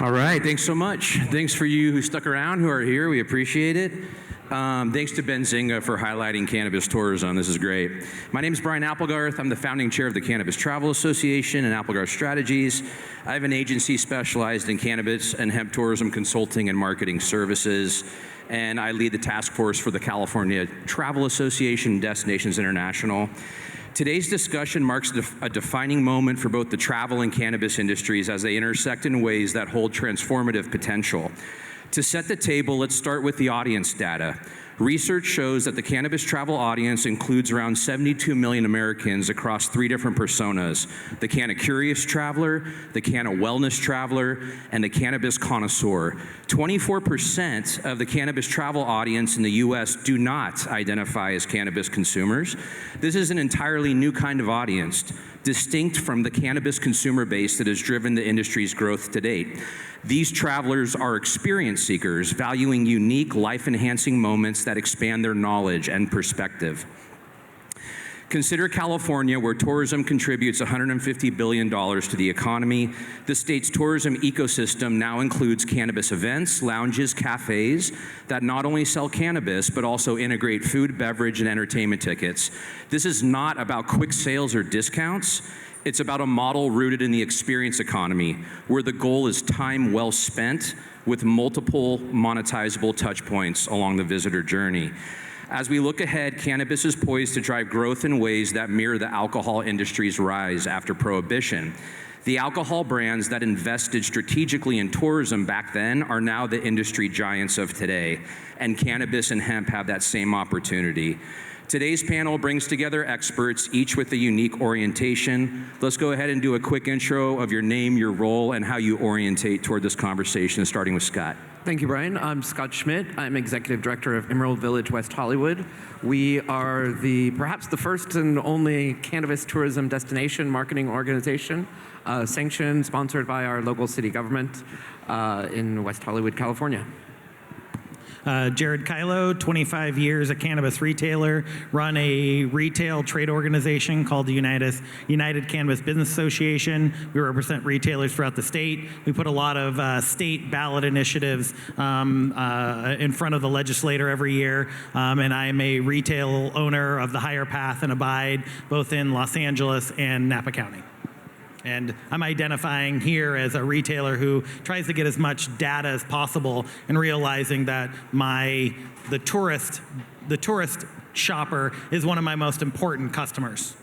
All right, thanks so much. Thanks for you who stuck around, who are here. We appreciate it. Thanks to Benzinga for highlighting cannabis tourism. This is great. My name is Brian Applegarth. I'm the founding chair of the Cannabis Travel Association and Applegarth Strategies. I have an agency specialized in cannabis and hemp tourism consulting and marketing services, and I lead the task force for the California Travel Association, Destinations International. Today's discussion marks a defining moment for both the travel and cannabis industries as they intersect in ways that hold transformative potential. To set the table, let's start with the audience data. Research shows that the cannabis travel audience includes around 72 million Americans across 3 different personas: the canna-curious traveler, the canna-wellness traveler, and the cannabis connoisseur. 24% of the cannabis travel audience in the US do not identify as cannabis consumers. This is an entirely new kind of audience, distinct from the cannabis consumer base that has driven the industry's growth to date. These travelers are experience seekers, valuing unique, life-enhancing moments that expand their knowledge and perspective. Consider California, where tourism contributes $150 billion to the economy. The state's tourism ecosystem now includes cannabis events, lounges, cafes that not only sell cannabis, but also integrate food, beverage, and entertainment tickets. This is not about quick sales or discounts. It's about a model rooted in the experience economy, where the goal is time well spent with multiple monetizable touch points along the visitor journey. As we look ahead, cannabis is poised to drive growth in ways that mirror the alcohol industry's rise after Prohibition. The alcohol brands that invested strategically in tourism back then are now the industry giants of today, and cannabis and hemp have that same opportunity. Today's panel brings together experts, each with a unique orientation. Let's go ahead and do a quick intro of your name, your role, and how you orientate toward this conversation, starting with Scott. Thank you, Brian. I'm Scott Schmidt. I'm Executive Director of Emerald Village, West Hollywood. We are perhaps the first and only cannabis tourism destination marketing organization, sanctioned, sponsored by our local city government in West Hollywood, California. Jared Kylo, 25 years a cannabis retailer, run a retail trade organization called the United Cannabis Business Association. We represent retailers throughout the state. We put a lot of state ballot initiatives in front of the legislator every year, and I am a retail owner of the Higher Path and Abide, both in Los Angeles and Napa County. And I'm identifying here as a retailer who tries to get as much data as possible and realizing that the tourist shopper is one of my most important customers.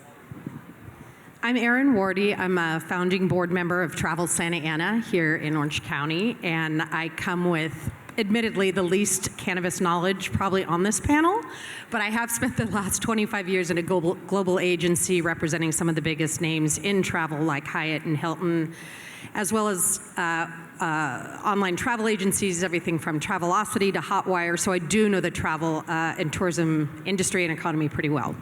I'm Erin Wardy. I'm a founding board member of Travel Santa Ana here in Orange County, and I come with, admittedly, the least cannabis knowledge probably on this panel, but I have spent the last 25 years in a global agency representing some of the biggest names in travel like Hyatt and Hilton, as well as online travel agencies, everything from Travelocity to Hotwire, so I do know the travel and tourism industry and economy pretty well.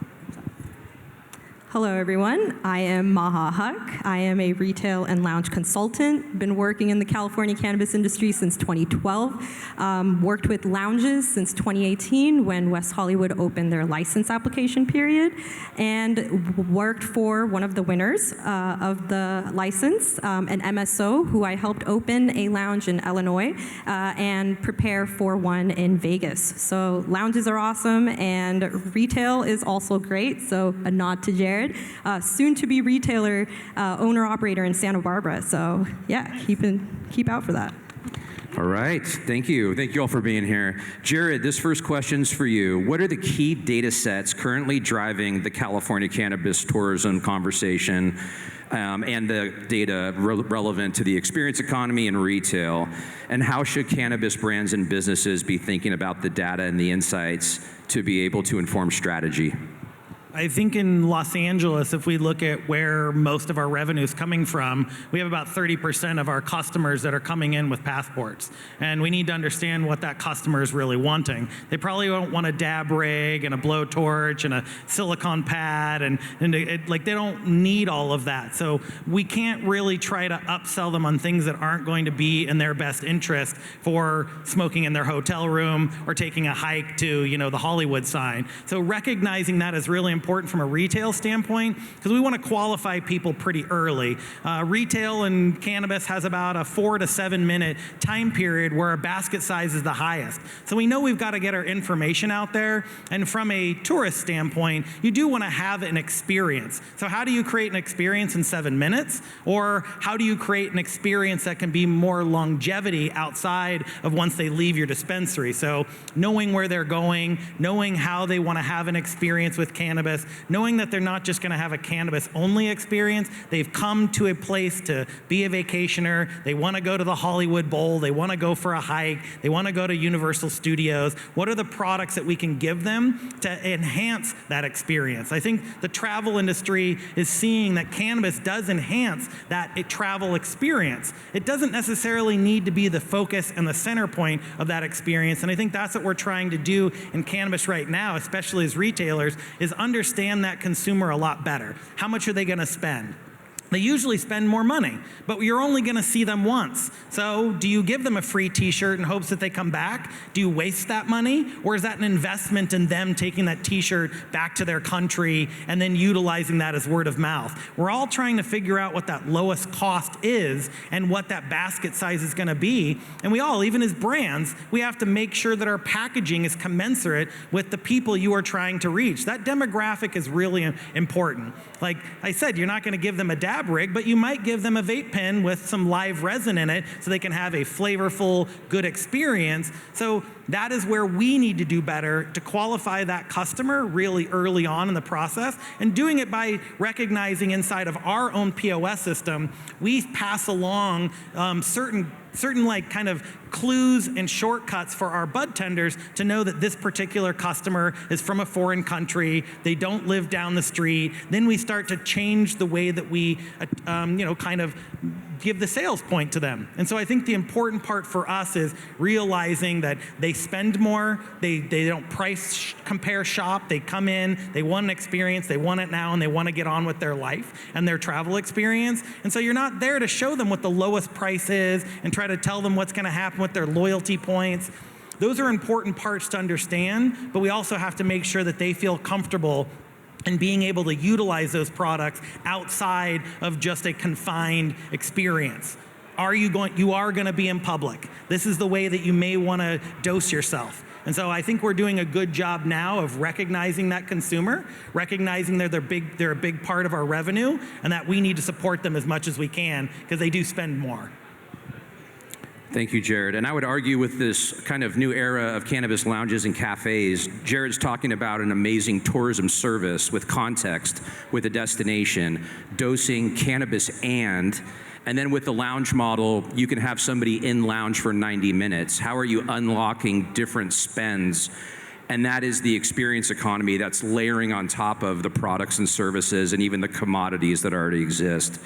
Hello, everyone. I am Maha Huck. I am a retail and lounge consultant. Been working in the California cannabis industry since 2012. Worked with lounges since 2018 when West Hollywood opened their license application period, and worked for one of the winners of the license, an MSO who I helped open a lounge in Illinois and prepare for one in Vegas. So lounges are awesome, and retail is also great. So a nod to Jared. Soon to be retailer, owner operator in Santa Barbara. So yeah, keep out for that. All right, thank you. Thank you all for being here. Jared, this first question's for you. What are the key data sets currently driving the California cannabis tourism conversation and the data relevant to the experience economy and retail? And how should cannabis brands and businesses be thinking about the data and the insights to be able to inform strategy? I think in Los Angeles, if we look at where most of our revenue is coming from, we have about 30% of our customers that are coming in with passports. And we need to understand what that customer is really wanting. They probably don't want a dab rig and a blowtorch and a silicone pad, and they don't need all of that. So we can't really try to upsell them on things that aren't going to be in their best interest for smoking in their hotel room or taking a hike to, the Hollywood sign. So recognizing that is really important important from a retail standpoint because we want to qualify people pretty early. Retail in cannabis has about a 4 to 7 minute time period where our basket size is the highest. So we know we've got to get our information out there. And from a tourist standpoint, you do want to have an experience. So how do you create an experience in 7 minutes? Or how do you create an experience that can be more longevity outside of once they leave your dispensary? So knowing where they're going, knowing how they want to have an experience with cannabis, knowing that they're not just going to have a cannabis-only experience. They've come to a place to be a vacationer. They want to go to the Hollywood Bowl. They want to go for a hike. They want to go to Universal Studios. What are the products that we can give them to enhance that experience? I think the travel industry is seeing that cannabis does enhance that travel experience. It doesn't necessarily need to be the focus and the center point of that experience, and I think that's what we're trying to do in cannabis right now, especially as retailers, is understand that consumer a lot better. How much are they going to spend? They usually spend more money, but you're only going to see them once. So do you give them a free t-shirt in hopes that they come back? Do you waste that money? Or is that an investment in them taking that t-shirt back to their country and then utilizing that as word of mouth? We're all trying to figure out what that lowest cost is and what that basket size is going to be. And we all, even as brands, we have to make sure that our packaging is commensurate with the people you are trying to reach. That demographic is really important. Like I said, you're not going to give them a dab rig, but you might give them a vape pen with some live resin in it so they can have a flavorful, good experience. So that is where we need to do better to qualify that customer really early on in the process, and doing it by recognizing inside of our own POS system, we pass along certain like kind of clues and shortcuts for our bud tenders to know that this particular customer is from a foreign country, they don't live down the street. Then we start to change the way that we, kind of give the sales point to them. And so I think the important part for us is realizing that they spend more, they don't price compare shop, they come in, they want an experience, they want it now, and they want to get on with their life and their travel experience. And so you're not there to show them what the lowest price is and try to tell them what's going to happen with their loyalty points. Those are important parts to understand, but we also have to make sure that they feel comfortable and being able to utilize those products outside of just a confined experience. You are going to be in public. This is the way that you may want to dose yourself. And so I think we're doing a good job now of recognizing that consumer, recognizing they're a big part of our revenue, and that we need to support them as much as we can because they do spend more. Thank you, Jared. And I would argue with this kind of new era of cannabis lounges and cafes, Jared's talking about an amazing tourism service with context, with a destination, dosing cannabis and then with the lounge model, you can have somebody in lounge for 90 minutes. How are you unlocking different spends? And that is the experience economy that's layering on top of the products and services and even the commodities that already exist.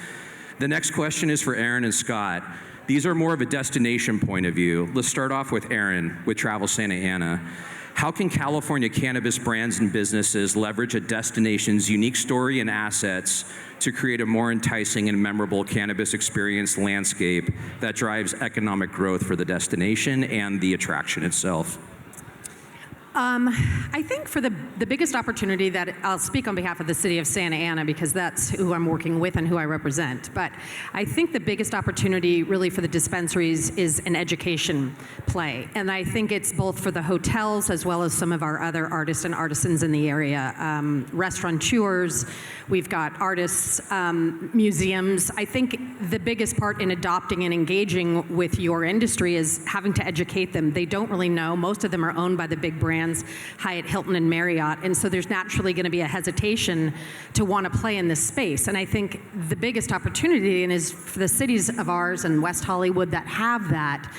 The next question is for Aaron and Scott. These are more of a destination point of view. Let's start off with Aaron with Travel Santa Ana. How can California cannabis brands and businesses leverage a destination's unique story and assets to create a more enticing and memorable cannabis experience landscape that drives economic growth for the destination and the attraction itself? I think for the biggest opportunity that I'll speak on behalf of the city of Santa Ana because that's who I'm working with and who I represent. But I think the biggest opportunity really for the dispensaries is an education play. And I think it's both for the hotels as well as some of our other artists and artisans in the area. Restaurateurs, we've got artists, museums. I think the biggest part in adopting and engaging with your industry is having to educate them. They don't really know. Most of them are owned by the big brands, Hyatt, Hilton, and Marriott, and so there's naturally going to be a hesitation to want to play in this space. And I think the biggest opportunity is for the cities of ours and West Hollywood that have that,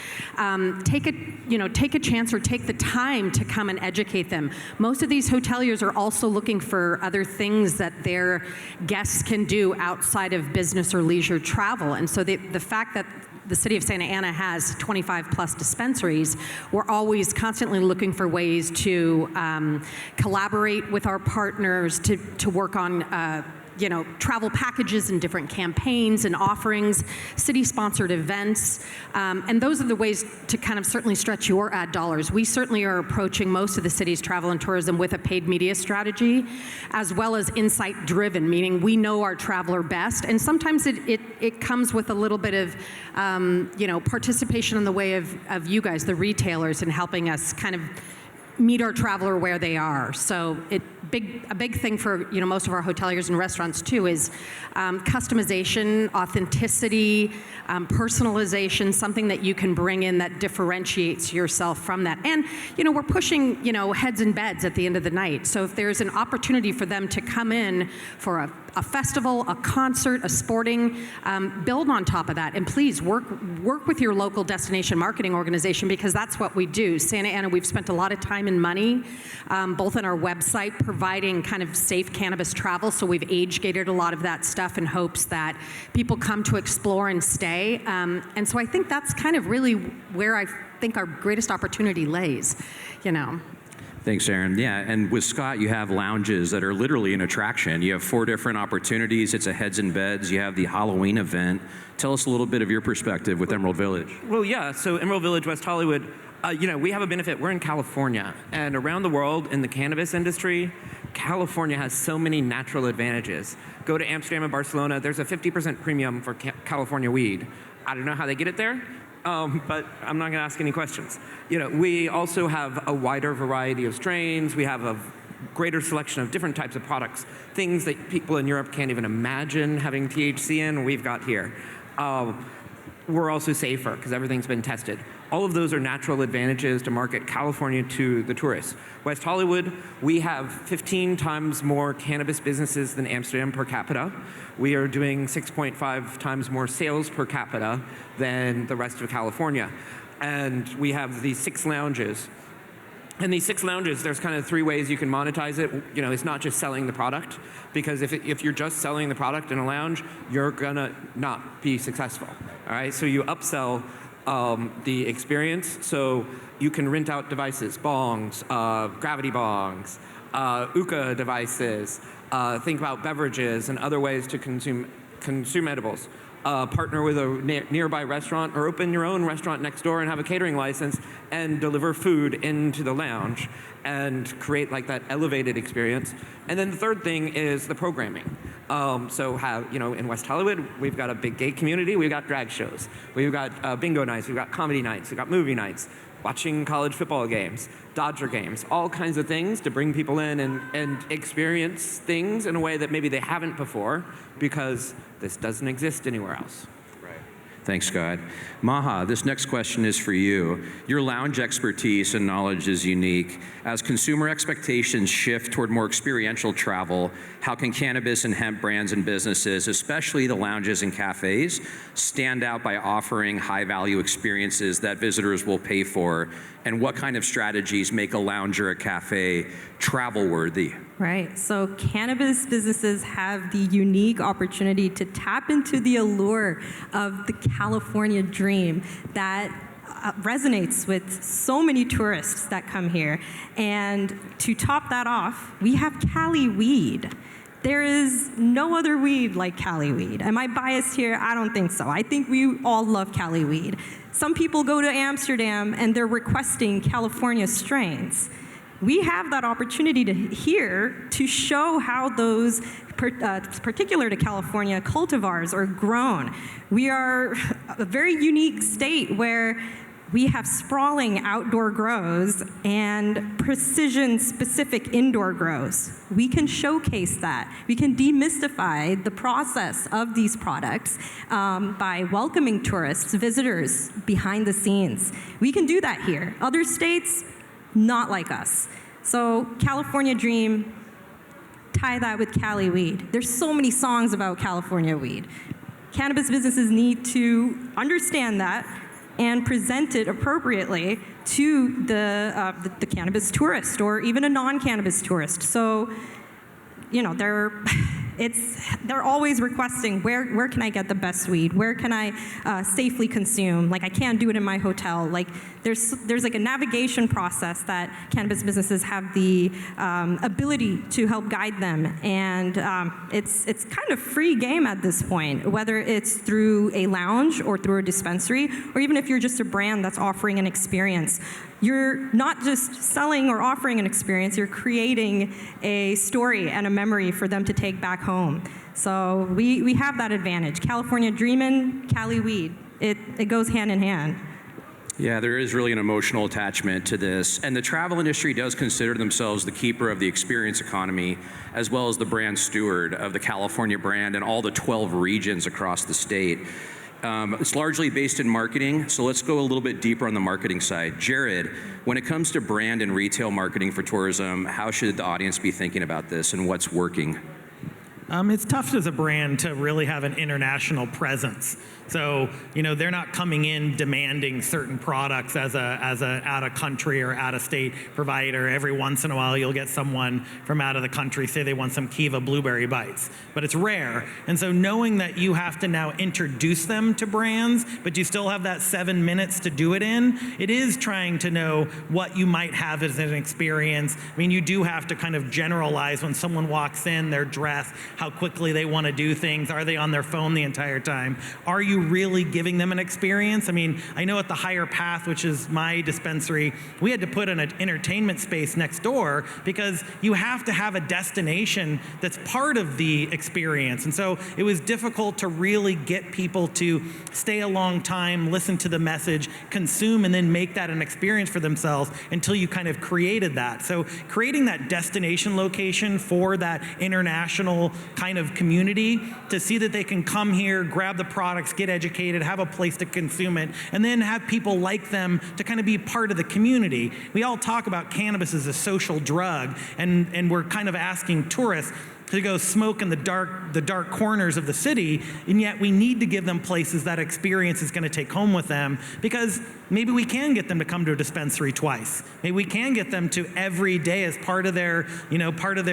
take a chance or take the time to come and educate them. Most of these hoteliers are also looking for other things that their guests can do outside of business or leisure travel, and so the fact that the city of Santa Ana has 25 plus dispensaries, we're always constantly looking for ways to collaborate with our partners to work on travel packages and different campaigns and offerings, city-sponsored events, and those are the ways to kind of certainly stretch your ad dollars. We certainly are approaching most of the city's travel and tourism with a paid media strategy, as well as insight-driven, meaning we know our traveler best, and sometimes it comes with a little bit of participation in the way of you guys, the retailers, in helping us kind of meet our traveler where they are. So a big thing for most of our hoteliers and restaurants too is customization, authenticity, personalization, something that you can bring in that differentiates yourself from that. And we're pushing heads and beds at the end of the night. So if there's an opportunity for them to come in for a festival, a concert, a sporting, build on top of that. And please work with your local destination marketing organization, because that's what we do. Santa Ana, we've spent a lot of time and money, both on our website, providing kind of safe cannabis travel. So we've age-gated a lot of that stuff in hopes that people come to explore and stay. And so I think that's kind of really where I think our greatest opportunity lays, Thanks, Aaron. Yeah, and with Scott, you have lounges that are literally an attraction. You have 4 different opportunities. It's a heads and beds. You have the Halloween event. Tell us a little bit of your perspective with Emerald Village. Well, yeah, so Emerald Village, West Hollywood, we have a benefit. We're in California, and around the world in the cannabis industry, California has so many natural advantages. Go to Amsterdam and Barcelona, there's a 50% premium for California weed. I don't know how they get it there, but I'm not going to ask any questions. We also have a wider variety of strains. We have a greater selection of different types of products, things that people in Europe can't even imagine having THC in, we've got here. We're also safer because everything's been tested. All of those are natural advantages to market California to the tourists. West Hollywood, we have 15 times more cannabis businesses than Amsterdam per capita. We are doing 6.5 times more sales per capita than the rest of California. And we have these 6 lounges. And these 6 lounges, there's kind of 3 ways you can monetize it. It's not just selling the product, because if you're just selling the product in a lounge, you're gonna not be successful. All right, so you upsell the experience. So you can rent out devices, bongs, gravity bongs, hookah devices, think about beverages and other ways to consume edibles. Partner with a nearby restaurant, or open your own restaurant next door and have a catering license and deliver food into the lounge and create like that elevated experience. And then the third thing is the programming. In West Hollywood, we've got a big gay community. We've got drag shows. We've got bingo nights. We've got comedy nights. We've got movie nights. Watching college football games, Dodger games, all kinds of things to bring people in and experience things in a way that maybe they haven't before, because this doesn't exist anywhere else. Thanks, Scott. Maha, this next question is for you. Your lounge expertise and knowledge is unique. As consumer expectations shift toward more experiential travel, how can cannabis and hemp brands and businesses, especially the lounges and cafes, stand out by offering high-value experiences that visitors will pay for? And what kind of strategies make a lounge or a cafe travel-worthy? Right. So cannabis businesses have the unique opportunity to tap into the allure of the California dream that resonates with so many tourists that come here. And to top that off, we have Cali weed. There is no other weed like Cali weed. Am I biased here? I don't think so. I think we all love Cali weed. Some people go to Amsterdam and they're requesting California strains. We have that opportunity to show how those particular to California cultivars are grown. We are a very unique state where we have sprawling outdoor grows and precision-specific indoor grows. We can showcase that. We can demystify the process of these products by welcoming tourists, visitors behind the scenes. We can do that here. Other states, not like us. So California Dream, tie that with Cali weed. There's so many songs about California weed. Cannabis businesses need to understand that and present it appropriately to the cannabis tourist, or even a non-cannabis tourist. So, they're always requesting, where can I get the best weed? Where can I safely consume? Like, I can't do it in my hotel. Like, there's like a navigation process that cannabis businesses have the ability to help guide them, and it's kind of free game at this point, whether it's through a lounge or through a dispensary, or even if you're just a brand that's offering an experience. You're not just selling or offering an experience, you're creating a story and a memory for them to take back home. So we have that advantage. California Dreamin', Cali Weed, it goes hand in hand. Yeah, there is really an emotional attachment to this. And the travel industry does consider themselves the keeper of the experience economy, as well as the brand steward of the California brand and all the 12 regions across the state. It's largely based in marketing, so let's go a little bit deeper on the marketing side. Jared, when it comes to brand and retail marketing for tourism, how should the audience be thinking about this and what's working? It's tough as a brand to really have an international presence. So, they're not coming in demanding certain products as a out of country or out of state provider. Every once in a while, you'll get someone from out of the country say they want some Kiva blueberry bites, but it's rare. And so knowing that you have to now introduce them to brands, but you still have that 7 minutes to do it in, it is trying to know what you might have as an experience. I mean, you do have to kind of generalize when someone walks in, their dress, how quickly they want to do things. Are they on their phone the entire time? Are you really giving them an experience? I mean, I know at the Higher Path, which is my dispensary, we had to put an entertainment space next door because you have to have a destination that's part of the experience. And so it was difficult to really get people to stay a long time, listen to the message, consume, and then make that an experience for themselves until you kind of created that. So creating that destination location for that international kind of community to see that they can come here, grab the products, get educated, have a place to consume it, and then have people like them to kind of be part of the community. We all talk about cannabis as a social drug, and we're kind of asking tourists to go smoke in the dark corners of the city, and yet we need to give them places that experience is going to take home with them, because maybe we can get them to come to a dispensary twice. Maybe we can get them to every day as part of their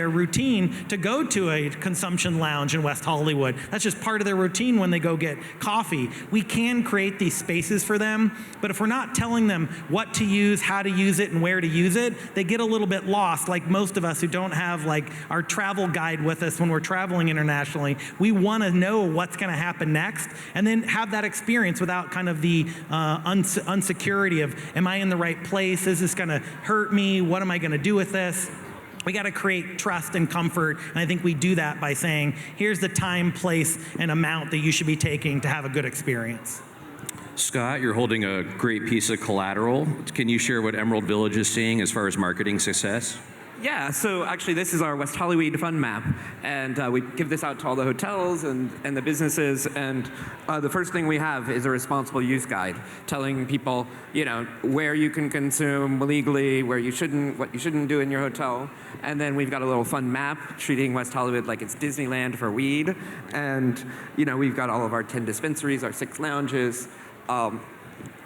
routine to go to a consumption lounge in West Hollywood. That's just part of their routine when they go get coffee. We can create these spaces for them, but if we're not telling them what to use, how to use it, and where to use it, they get a little bit lost, like most of us who don't have like our travel guide with us when we're traveling internationally. We want to know what's going to happen next and then have that experience without kind of the insecurity of, am I in the right place? Is this going to hurt me? What am I going to do with this? We got to create trust and comfort, and I think we do that by saying, here's the time, place, and amount that you should be taking to have a good experience. Scott, you're holding a great piece of collateral. Can you share what Emerald Village is seeing as far as marketing success? Yeah, so actually this is our West Hollywood Fun Map, and we give this out to all the hotels and the businesses, and the first thing we have is a responsible use guide telling people, where you can consume legally, where you shouldn't, what you shouldn't do in your hotel, and then we've got a little fun map treating West Hollywood like it's Disneyland for weed, and we've got all of our 10 dispensaries, our 6 lounges.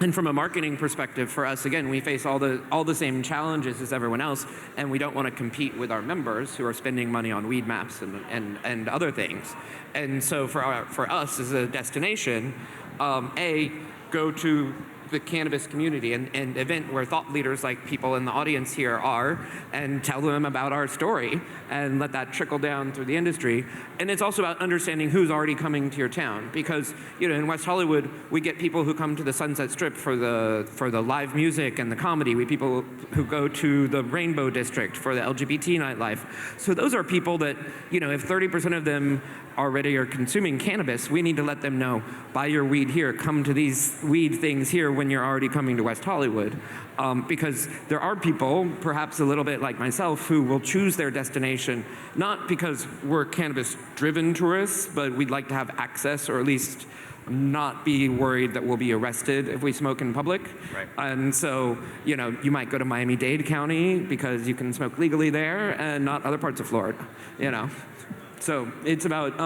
And from a marketing perspective, for us, again, we face all the same challenges as everyone else, and we don't want to compete with our members who are spending money on weed maps and other things. And so for us as a destination, go to the cannabis community and event where thought leaders like people in the audience here are, and tell them about our story and let that trickle down through the industry. And it's also about understanding who's already coming to your town, because in West Hollywood we get people who come to the Sunset Strip for the live music and the comedy. We people who go to the Rainbow District for the LGBT nightlife. So those are people that if 30% of them already are consuming cannabis, we need to let them know, buy your weed here, come to these weed things here when you're already coming to West Hollywood. Because there are people, perhaps a little bit like myself, who will choose their destination, not because we're cannabis-driven tourists, but we'd like to have access, or at least not be worried that we'll be arrested if we smoke in public. Right. And so, you might go to Miami-Dade County because you can smoke legally there and not other parts of Florida, So it's about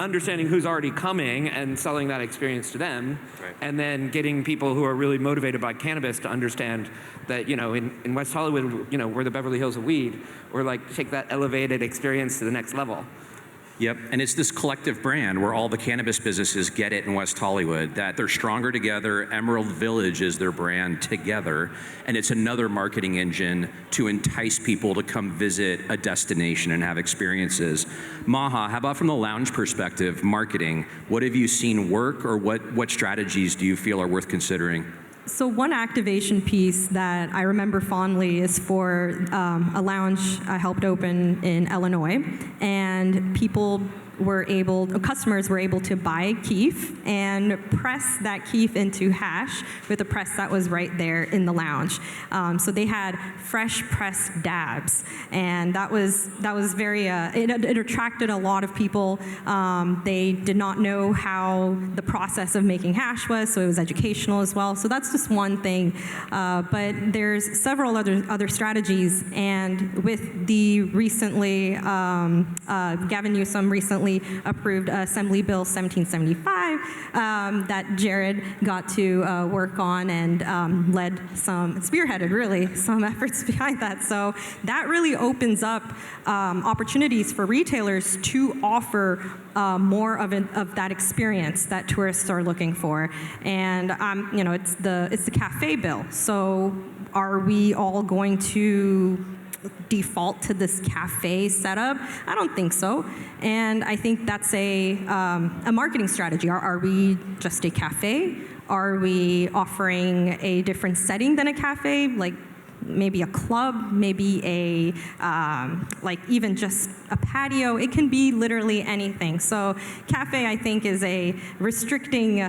understanding who's already coming and selling that experience to them, right. And then getting people who are really motivated by cannabis to understand that, in West Hollywood, we're the Beverly Hills of weed. We're like, take that elevated experience to the next level. Yep, and it's this collective brand where all the cannabis businesses get it in West Hollywood, that they're stronger together. Emerald Village is their brand together, and it's another marketing engine to entice people to come visit a destination and have experiences. Maha, how about from the lounge perspective, marketing? What have you seen work, or what strategies do you feel are worth considering? So one activation piece that I remember fondly is for a lounge I helped open in Illinois, and customers were able to buy keef and press that keef into hash with a press that was right there in the lounge. So they had fresh pressed dabs, and that was very, it attracted a lot of people. They did not know how the process of making hash was, so it was educational as well. So that's just one thing. But there's several other strategies, and with the recently, Gavin Newsom recently approved Assembly Bill 1775 that Jared got to work on and spearheaded really some efforts behind that. So that really opens up opportunities for retailers to offer more of that experience that tourists are looking for. And it's the cafe bill. So are we all going to default to this cafe setup? I don't think so. And I think that's a marketing strategy. Are we just a cafe? Are we offering a different setting than a cafe? Like maybe a club, maybe even just a patio. It can be literally anything. So cafe, I think, is a restricting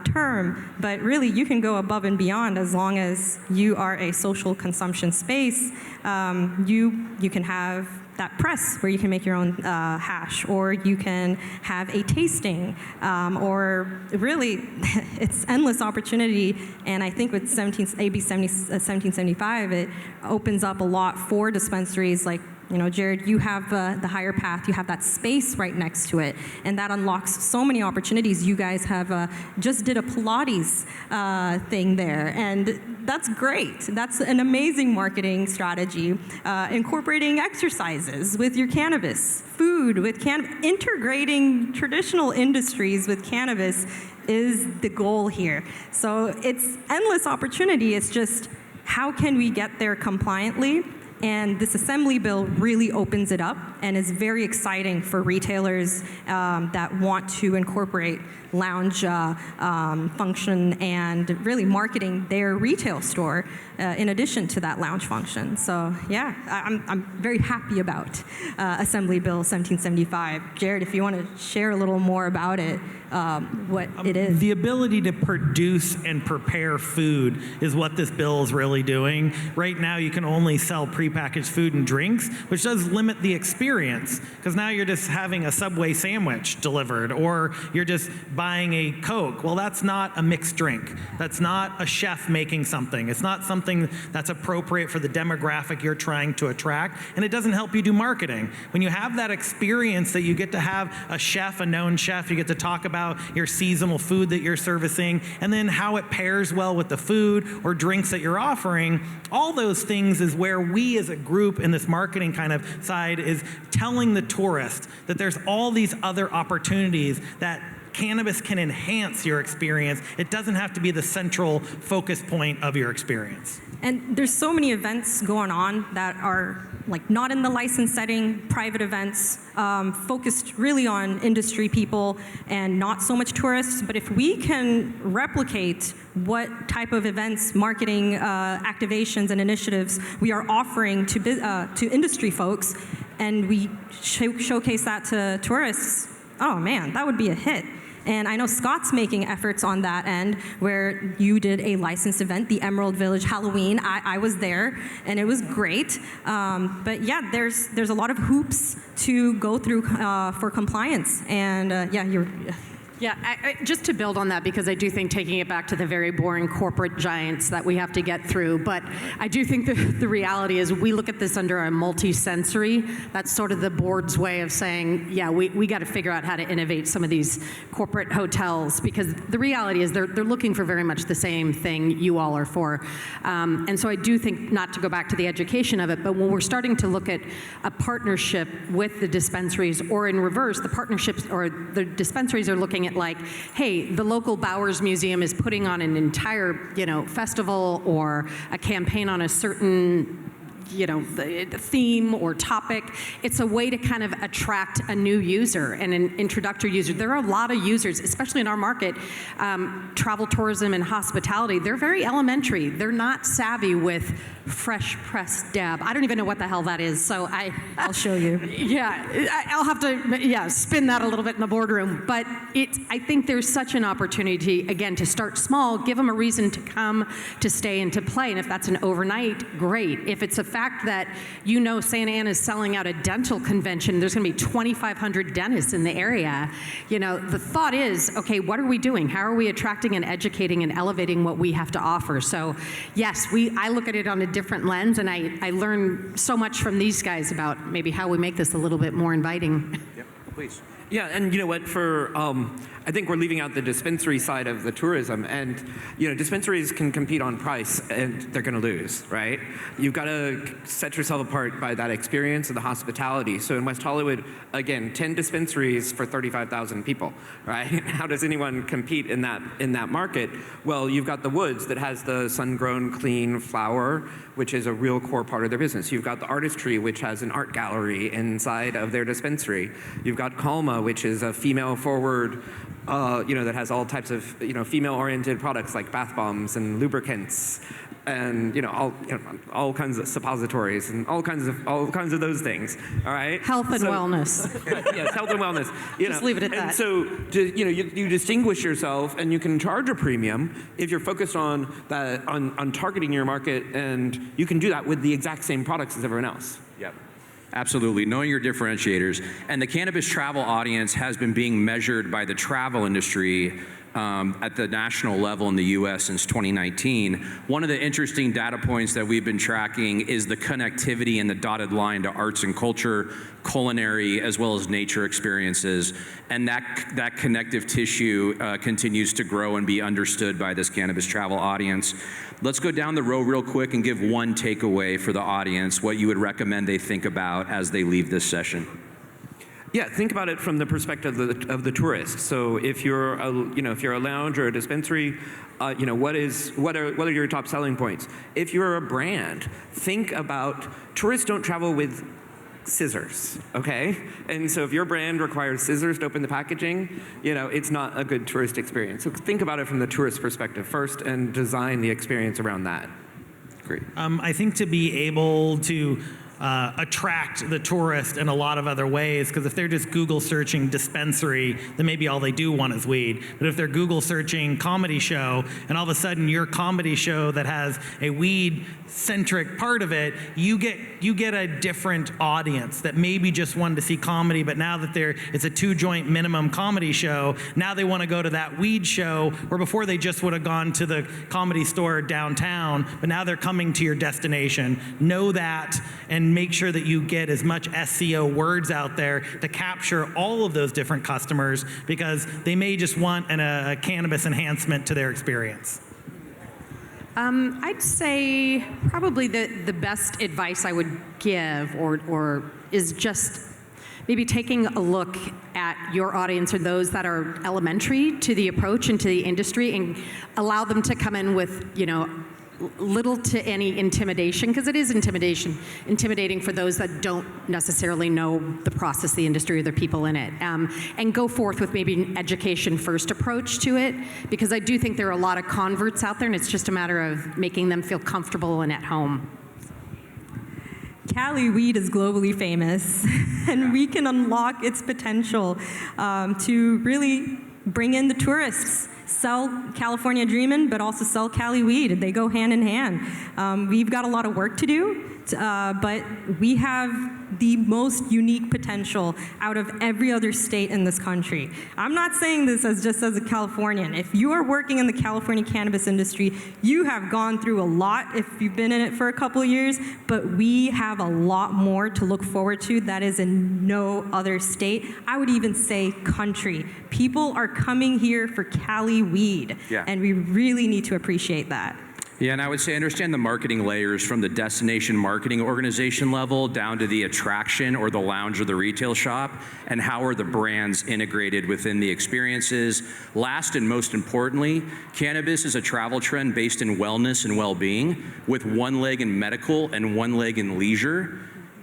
term, but really you can go above and beyond as long as you are a social consumption space. You can have that press where you can make your own hash, or you can have a tasting, or really, it's endless opportunity. And I think with AB 1775, it opens up a lot for dispensaries like, Jared, you have the higher path, you have that space right next to it, and that unlocks so many opportunities. You guys have just did a Pilates thing there, and that's great. That's an amazing marketing strategy. Incorporating exercises with your cannabis, food with cannabis, integrating traditional industries with cannabis is the goal here. So it's endless opportunity. It's just how can we get there compliantly? And this Assembly Bill really opens it up and is very exciting for retailers that want to incorporate lounge function and really marketing their retail store in addition to that lounge function. So yeah, I'm very happy about Assembly Bill 1775. Jared, if you want to share a little more about it, what it is. The ability to produce and prepare food is what this bill is really doing. Right now, you can only sell prepackaged food and drinks, which does limit the experience, because now you're just having a Subway sandwich delivered, or you're just buying a Coke. Well, that's not a mixed drink. That's not a chef making something. It's not something that's appropriate for the demographic you're trying to attract, and it doesn't help you do marketing. When you have that experience that you get to have a chef, a known chef, you get to talk about your seasonal food that you're servicing, and then how it pairs well with the food or drinks that you're offering. All those things is where we as a group in this marketing kind of side is telling the tourist that there's all these other opportunities that cannabis can enhance your experience. It doesn't have to be the central focus point of your experience. And there's so many events going on that are like not in the license setting, private events, focused really on industry people and not so much tourists. But if we can replicate what type of events, marketing, activations, and initiatives we are offering to industry folks, and we showcase that to tourists, oh man, that would be a hit. And I know Scott's making efforts on that end, where you did a licensed event, the Emerald Village Halloween. I was there, and it was great. But yeah, there's a lot of hoops to go through for compliance. And yeah, Yeah, just to build on that, because I do think taking it back to the very boring corporate giants that we have to get through, but I do think the reality is we look at this under a multi-sensory. That's sort of the board's way of saying, yeah, we got to figure out how to innovate some of these corporate hotels, because the reality is they're looking for very much the same thing you all are for. And so I do think, not to go back to the education of it, but when we're starting to look at a partnership with the dispensaries, or in reverse, the partnerships or the dispensaries are looking at, like, hey, the local Bowers Museum is putting on an entire, festival or a campaign on a certain, the theme or topic. It's a way to kind of attract a new user and an introductory user. There are a lot of users, especially in our market, travel, tourism, and hospitality. They're very elementary. They're not savvy with fresh pressed dab. I don't even know what the hell that is, so I'll show you. Yeah, I'll have to spin that a little bit in the boardroom. But I think there's such an opportunity, again, to start small, give them a reason to come, to stay, and to play. And if that's an overnight, great. If it's a fact that Santa Ana is selling out a dental convention, there's going to be 2,500 dentists in the area. The thought is, okay, what are we doing? How are we attracting and educating and elevating what we have to offer? So, yes, I look at it on a different lens, and I learn so much from these guys about maybe how we make this a little bit more inviting. Yep, please. Yeah, and you know what, I think we're leaving out the dispensary side of the tourism, and dispensaries can compete on price, and they're going to lose, right? You've got to set yourself apart by that experience and the hospitality. So in West Hollywood, again, 10 dispensaries for 35,000 people, right? How does anyone compete in that market? Well, you've got the Woods that has the sun-grown, clean flower, which is a real core part of their business. You've got the Artistry, which has an art gallery inside of their dispensary. You've got Calma, which is a female-forward, that has all types of, female-oriented products like bath bombs and lubricants, and all kinds of suppositories and all kinds of those things. All right. Health and wellness. Yes, health and wellness. Just leave it at that. And so, you distinguish yourself, and you can charge a premium if you're focused on that, on targeting your market, and you can do that with the exact same products as everyone else. Yep. Absolutely, knowing your differentiators. And the cannabis travel audience has been being measured by the travel industry at the national level in the US since 2019. One of the interesting data points that we've been tracking is the connectivity and the dotted line to arts and culture, culinary, as well as nature experiences. And that connective tissue continues to grow and be understood by this cannabis travel audience. Let's go down the row real quick and give one takeaway for the audience, what you would recommend they think about as they leave this session. Yeah, think about it from the perspective of the tourist. So if you're a lounge or a dispensary, what are your top selling points? If you're a brand, think about tourists don't travel with scissors, okay? And so if your brand requires scissors to open the packaging, it's not a good tourist experience. So think about it from the tourist perspective first and design the experience around that. Great. I think to be able to attract the tourist in a lot of other ways, because if they're just Google searching dispensary, then maybe all they do want is weed. But if they're Google searching comedy show, and all of a sudden your comedy show that has a weed-centric part of it, you get a different audience that maybe just wanted to see comedy, but now that it's a 2-joint minimum comedy show, now they want to go to that weed show, where before they just would have gone to the comedy store downtown, but now they're coming to your destination. Know that, and make sure that you get as much SEO words out there to capture all of those different customers, because they may just want a cannabis enhancement to their experience. I'd say probably the best advice I would give or is just maybe taking a look at your audience or those that are elementary to the approach and to the industry, and allow them to come in with, little to any intimidation, because it is intimidating for those that don't necessarily know the process, the industry, or the people in it, and go forth with maybe an education first approach to it, because I do think there are a lot of converts out there, and it's just a matter of making them feel comfortable and at home. Cali weed is globally famous, and we can unlock its potential to really bring in the tourists. Sell California Dreamin', but also sell Cali weed. They go hand in hand. We've got a lot of work to do, but we have the most unique potential out of every other state in this country. I'm not saying this just as a Californian. If you are working in the California cannabis industry, you have gone through a lot if you've been in it for a couple of years, but we have a lot more to look forward to that is in no other state. I would even say country. People are coming here for Cali weed, and we really need to appreciate that. Yeah, and I would say understand the marketing layers from the destination marketing organization level down to the attraction or the lounge or the retail shop, and how are the brands integrated within the experiences. Last and most importantly, cannabis is a travel trend based in wellness and well-being, with one leg in medical and one leg in leisure.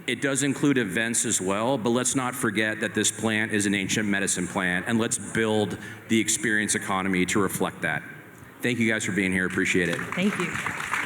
It does include events as well, but let's not forget that this plant is an ancient medicine plant, and let's build the experience economy to reflect that. Thank you guys for being here. Appreciate it. Thank you.